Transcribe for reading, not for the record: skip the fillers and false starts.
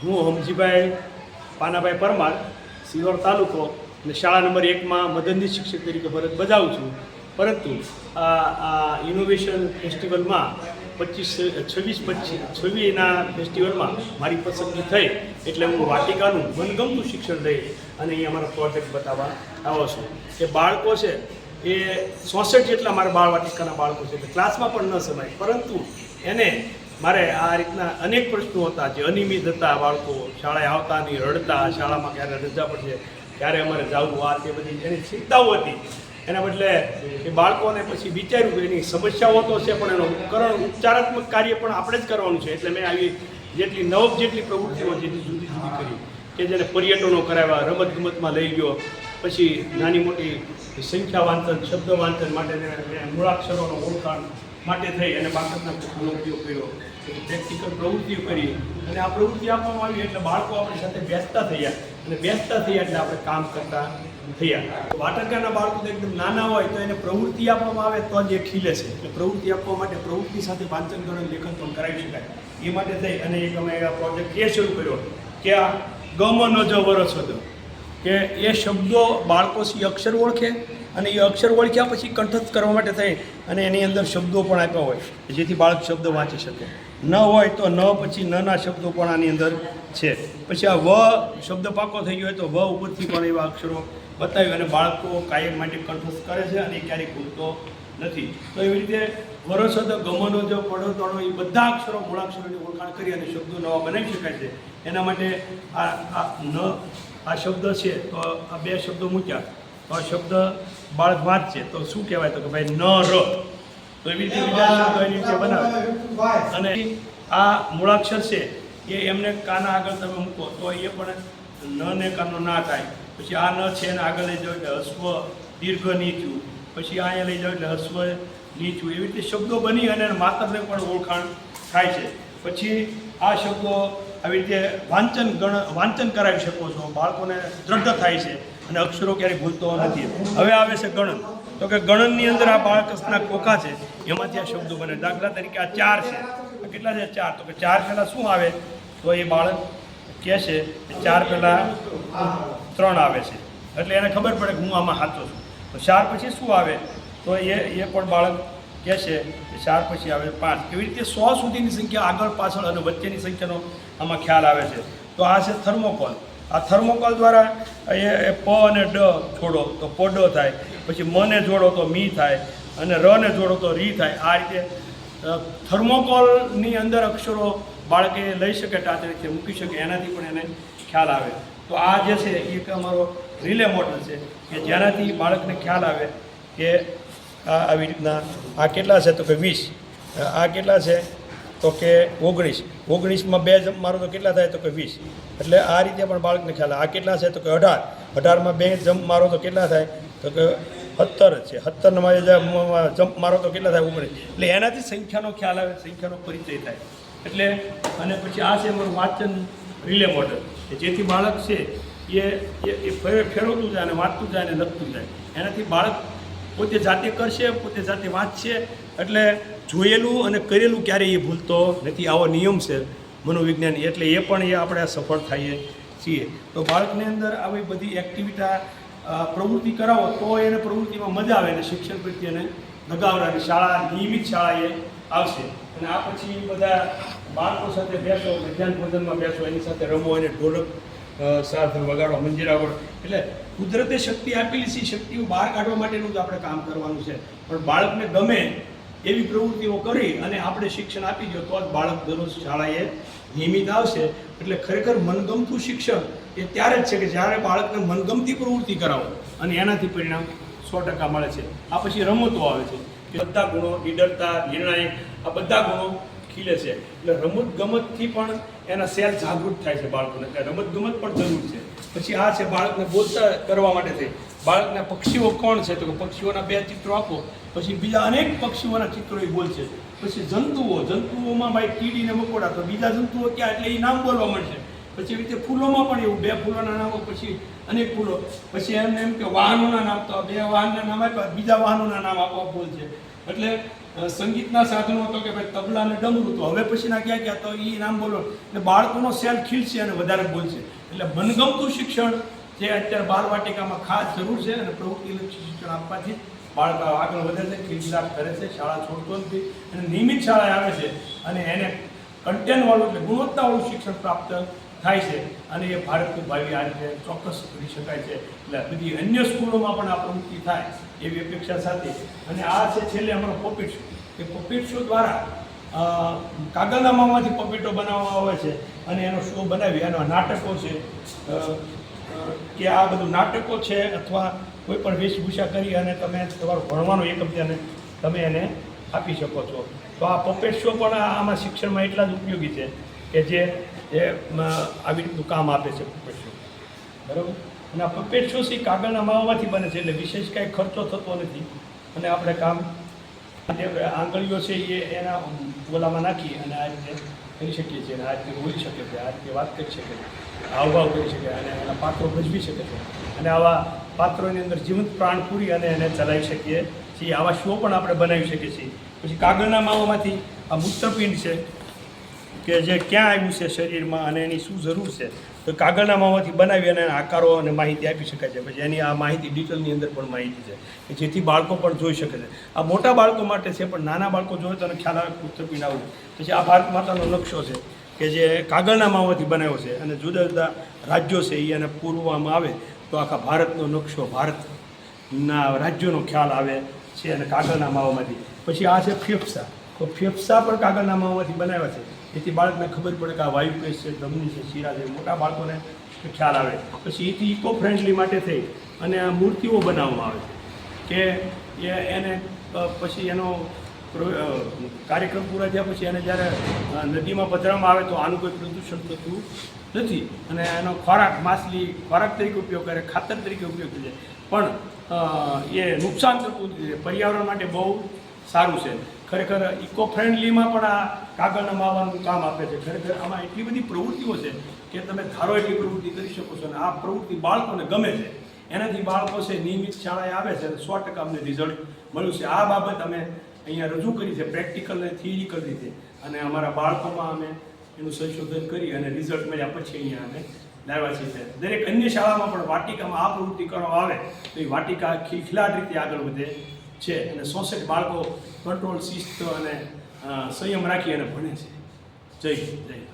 હું હમજીભાઈ પાનાભાઈ પરમાર, સિહોર તાલુકો અને શાળા નંબર 1માં મદદનીશ શિક્ષક તરીકે ફરજ બજાવું છું. પરંતુ આ ઇનોવેશન ફેસ્ટિવલમાં 26ના ફેસ્ટિવલમાં મારી પસંદગી થઈ એટલે હું વાટિકાનું મનગમતું શિક્ષણ લઈ અને અહીં અમારો પ્રોજેક્ટ બતાવવા આવ્યો છું. એ બાળકો છે એ 66 જેટલા મારા બાળ વાટિકાના બાળકો છે, એટલે ક્લાસમાં પણ ન સમાય, પરંતુ એને મારે આ રીતના અનેક પ્રશ્નો હતા જે અનિયમિત હતા. બાળકો શાળાએ આવતા નહીં, રડતા, શાળામાં ક્યારે રજા પડશે, ક્યારે અમારે જવું, આ તે બધી એની ચિંતાઓ હતી. એના બદલે એ બાળકોને પછી વિચાર્યું કે એની સમસ્યાઓ તો છે પણ એનો ઉપચારાત્મક કાર્ય પણ આપણે જ કરવાનું છે. એટલે મેં આવી જેટલી જેટલી પ્રવૃત્તિઓ જેટલી જુદી જુદી કરી કે જેને પર્યટનો કરાવ્યા, રમતગમતમાં લઈ ગયો, પછી નાની મોટી સંખ્યા વાંચન, શબ્દ વાંચન માટે મૂળાક્ષરોનો ઓળખાણ માટે થઈ અને બાળકના પુસ્તકનો ઉપયોગ કર્યો, પ્રેક્ટિકલ પ્રવૃત્તિઓ કરી અને આ પ્રવૃત્તિ આપવામાં આવી એટલે બાળકો આપણી સાથે બેસતા થયા અને બેસતા થયા એટલે આપણે કામ કરતા થયા. વાટરકાના બાળકો તો એકદમ નાના હોય તો એને પ્રવૃત્તિ આપવામાં આવે તો જ એ ખીલે છે. એટલે પ્રવૃત્તિ આપવા માટે પ્રવૃત્તિ સાથે વાંચન ગણન લેખન પણ કરાવી શકાય. એ માટે થઈ અને એક અમે આ પ્રોજેક્ટ એ શરૂ કર્યો કે આ ગમનો જ વરસ હતો કે એ શબ્દો બાળકો સી અક્ષર ઓળખે અને એ અક્ષર ઓળખ્યા પછી કંઠસ્થ કરવા માટે થઈ અને એની અંદર શબ્દો પણ આપ્યા હોય જેથી બાળક શબ્દ વાંચી શકે. ન હોય તો ન પછી નના શબ્દો પણ આની અંદર છે. પછી આ વ શબ્દ પાકો થઈ ગયો હોય તો વ ઉપરથી પણ એવા અક્ષરો બતાવ્યું અને બાળકો કાયમ માટે કંઠસ્થ કરે છે અને ક્યારેય ભૂલતો નથી. તો એવી રીતે વરસો તો ગમનો જો પડો તળો એ બધા અક્ષરો મૂળાક્ષરોની ઓળખાણ કરી અને શબ્દો નવા બનાવી શકાય છે. એના માટે આ શબ્દ છે તો આ બે શબ્દો મૂક્યા તો આ શબ્દ બાળક વાંચશે તો શું કહેવાય તો કે ભાઈ ન ર, તો એવી રીતે બીજા શબ્દો એની રીતે બનાવે. અને આ મૂળાક્ષર છે એ એમને કાના આગળ તમે મૂકો તો એ પણ ન ને કાનો ના થાય. પછી આ ન છે એને આગળ લઈ જાઓ એટલે હસ્વ દીર્ઘ નીચું, પછી અહીંયા લઈ જાઓ એટલે હસ્વ નીચું, એવી રીતે શબ્દો બની અને માતરને પણ ઓળખાણ થાય છે. પછી આ શબ્દો આવી રીતે વાંચન કરાવી શકો છો, બાળકોને દ્રઢ થાય છે અને અક્ષરો ક્યારેય ભૂલતો નથી. હવે આવે છે ગણન, તો કે ગણનની અંદર આ બાળકના કોખા છે એમાંથી આ શબ્દો બને. દાખલા તરીકે આ 4 છે, આ કેટલા છે 4, તો કે 4 પહેલાં શું આવે તો એ બાળક કહે છે 4 પહેલાં 3 આવે છે એટલે એને ખબર પડે કે હું આમાં સાચો છું. તો 4 પછી શું આવે તો એ પણ બાળક કહે છે કે 4 પછી આવે 5. એવી રીતે 100 સુધીની સંખ્યા આગળ પાછળ અને વચ્ચેની સંખ્યાનો આમાં ખ્યાલ આવે છે. તો આ છે થર્મોકોલ. આ થર્મોકોલ દ્વારા એ પ અને ડ જોડો તો પોડો થાય, પછી મને જોડો તો મી થાય અને ર ને જોડો તો રી થાય. આ રીતે થર્મોકોલની અંદર અક્ષરો બાળકે લઈ શકે, ટાચરીથી મૂકી શકે, એનાથી પણ એને ખ્યાલ આવે. તો આ જે છે એ એક અમારો રિલે મોડલ છે કે જેનાથી બાળકને ખ્યાલ આવે કે આવી રીતના આ કેટલા છે તો કે 20, આ કેટલા છે તો કે 19, 19માં 2 જમ્પ મારો તો કેટલા થાય તો કે 20. એટલે આ રીતે પણ બાળકને ખ્યાલ આવે. આ કેટલા છે તો કે 18, 18માં 2 જમ્પ મારો તો કેટલા થાય તો કે 17 છે, 17માં જમ્પ મારો તો કેટલા થાય 19. એટલે એનાથી સંખ્યાનો ખ્યાલ આવે, સંખ્યાનો પરિચય થાય. એટલે અને પછી આ છે અમારું વાંચન રિલે મોડલ કે જેથી બાળક છે એ ફેરવતું જાય અને વાંચતું જાય અને લખતું જાય. એનાથી બાળક પોતે જાતે કરશે, પોતે જાતે વાંચશે, એટલે જોયેલું અને કરેલું ક્યારેય એ ભૂલતો નથી. આવો નિયમ છે મનોવિજ્ઞાન, એટલે એ પણ આપણે સફળ થઈએ છીએ. તો બાળકની અંદર આવી બધી એક્ટિવિટી પ્રવૃત્તિ કરાવો તો એને પ્રવૃત્તિમાં મજા આવે અને શિક્ષણ પ્રત્યે એને લગાવવાની નિયમિત શાળાએ આવશે. અને આ પછી બધા બાળકો સાથે બેસો, મધ્યાહન ભોજનમાં બેસો, એની સાથે રમો, એને ઢોલક સાથે વગાડો, મંજીરા વગાડો. એટલે કુદરતે શક્તિ આપેલી છે, શક્તિઓ બહાર કાઢવા માટેનું જ આપણે કામ કરવાનું છે. પણ બાળકને ગમે એવી પ્રવૃત્તિઓ કરી અને આપણે શિક્ષણ આપી દો તો જ બાળક દરરોજ શાળાએ નિયમિત આવશે. એટલે ખરેખર મનગમતું શિક્ષણ એ ત્યારે જ છે કે જ્યારે બાળકને મનગમતી પ્રવૃત્તિ કરાવો અને એનાથી પરિણામ 100% મળે છે. આ પછી રમતો આવે છે કે બધા ગુણો, નિડરતા, નિર્ણાયક, આ બધા ગુણો ખીલે છે. એટલે રમતગમતથી પણ એના સેલ જાગૃત થાય છે બાળકોને, એટલે રમતગમત પણ જરૂર છે. પછી આ છે બાળકને બોલતા કરવા માટે થઈ. બાળકના પક્ષીઓ કોણ છે તો કે પક્ષીઓના 2 ચિત્રો આપો, પછી બીજા અનેક પક્ષીઓના ચિત્રો એ બોલશે. પછી જંતુઓમાં ભાઈ કીડી ને મકોડા, તો બીજા જંતુઓ ક્યાં એટલે એ નામ બોલવા મળશે. પછી એવી રીતે ફૂલોમાં પણ એવું 2 ફૂલોના નામો, પછી અનેક ફૂલો, પછી એમને એમ કે વાહનોના નામ, તો 2 વાહનના નામ આપ્યા, બીજા વાહનોના નામ આપવા બોલશે. એટલે સંગીતના સાધનો હતો કે ભાઈ તબલા અને ડમરું, તો હવે પછીના ક્યાં ક્યાં તો એ નામ બોલો એટલે બાળકોનો સેલ ખીલશે અને વધારે બોલશે. એટલે મનગમતું શિક્ષણ જે અત્યારે બાલવાટિકામાં ખાસ જરૂર છે અને પ્રવૃત્તિલક્ષી શિક્ષણ આપવાથી બાળક આગળ વધે છે, ખીલદાર કરે છે, શાળા છોડતો નથી અને નિયમિત શાળાએ આવે છે અને એને કન્ટેન્ટવાળું એટલે ગુણવત્તાવાળું શિક્ષણ પ્રાપ્ત થાય છે અને એ ભારતનું ભાવિ આ રીતે ચોક્કસ કરી શકાય છે. એટલે બધી અન્ય સ્કૂલોમાં પણ આ પ્રવૃત્તિ થાય એવી અપેક્ષા સાથે. અને આ છે છેલ્લે અમારો પપેટ શો. એ પપેટ શો દ્વારા કાગળના માવામાંથી પપેટો બનાવવામાં આવે છે અને એનો શો બનાવી એના નાટકો છે કે આ બધું નાટકો છે અથવા કોઈ પણ વેશભૂષા કરી અને તમે તમારો ભણવાનો એકમ તેને તમે એને આપી શકો છો. તો આ પપેટ શો પણ આમાં શિક્ષણમાં એટલા જ ઉપયોગી છે કે જે આવી રીતનું કામ આપે છે પપેટ શો, બરાબર. અને આ પપેટ શો છે કાગળના માવામાંથી બને છે એટલે વિશેષ કાંઈ ખર્ચો થતો નથી અને આપણે કામ આંગળીઓ છે એ એના ગોલામાં નાખી અને આ રીતે કરી શકીએ છીએ અને આ રીતે બોલી શકે છે, આ રીતે વાત કરી શકે છે, હાવભાવ કરી શકે અને એના પાત્રો ભજવી શકે છે અને આવા પાત્રોની અંદર જીવંત પ્રાણ પૂરી અને એને ચલાવી શકીએ છીએ. આવા શો પણ આપણે બનાવી શકીએ છીએ. પછી કાગળના માવામાંથી આ મૂત્રપિંડ છે કે જે ક્યાં આવ્યું છે શરીરમાં અને એની શું જરૂર છે તો કાગળના માવાથી બનાવી અને આકારો અને માહિતી આપી શકાય છે. પછી એની આ માહિતી ડિટેલની અંદર પણ માહિતી છે કે જેથી બાળકો પણ જોઈ શકે છે. આ મોટા બાળકો માટે છે પણ નાના બાળકો જોઈએ તો ખ્યાલ આવે મૂત્રપિંડ આવું. પછી આ ભારત માતાનો નકશો છે કે જે કાગળના માવાથી બનાવ્યો છે અને જુદા જુદા રાજ્યો છે એ એને પૂરવામાં આવે તો આખા ભારતનો નકશો, ભારતના રાજ્યોનો ખ્યાલ આવે છે અને કાગળના માવામાંથી. પછી આ છે ફેફસા. તો ફેફસા પણ કાગળના માવામાંથી બનાવ્યા છે એથી બાળકને ખબર પડે કે આ વાયુકેશ છે, ધમની છે, શીરા છે, મોટા બાળકોને ખ્યાલ આવે. પછી એથી ઇકો ફ્રેન્ડલી માટે થઈ અને આ મૂર્તિઓ બનાવવામાં આવે છે કે એને પછી એનો કાર્યક્રમ પૂરા થયા પછી એને જ્યારે નદીમાં પધરાવવામાં આવે તો આનું કોઈ પ્રદૂષણ થતું નથી અને એનો ખોરાક માછલી ખોરાક તરીકે ઉપયોગ કરે, ખાતર તરીકે ઉપયોગ કરે પણ એ નુકસાન થતું નથી, પર્યાવરણ માટે બહુ સારું છે. ખરેખર ઇકો ફ્રેન્ડલીમાં પણ આ કાગળના માવાનું કામ આપે છે. ખરેખર આમાં એટલી બધી પ્રવૃત્તિઓ છે કે તમે ધારો એટલી પ્રવૃત્તિ કરી શકો છો અને આ પ્રવૃત્તિ બાળકોને ગમે છે. એનાથી બાળકો છે નિયમિત શાળાએ આવે છે અને 100% અમને રિઝલ્ટ મળ્યું છે. આ બાબત અમે અહીંયા રજૂ કરી છે પ્રેક્ટિકલ અને થિયરિકલ રીતે અને અમારા બાળકોમાં અમે એનું સંશોધન કરી અને રિઝલ્ટ મળ્યા પછી અહીંયા અમે લાવ્યા છીએ. દરેક અન્ય શાળામાં પણ વાટિકામાં આ પ્રવૃત્તિ કરવામાં આવે તો એ વાટિકા ખિલખિલાટ રીતે આગળ વધે છે અને 100% બાળકો કંટ્રોલ, શિસ્ત અને સંયમ રાખી અને ભણે છે. જય જય.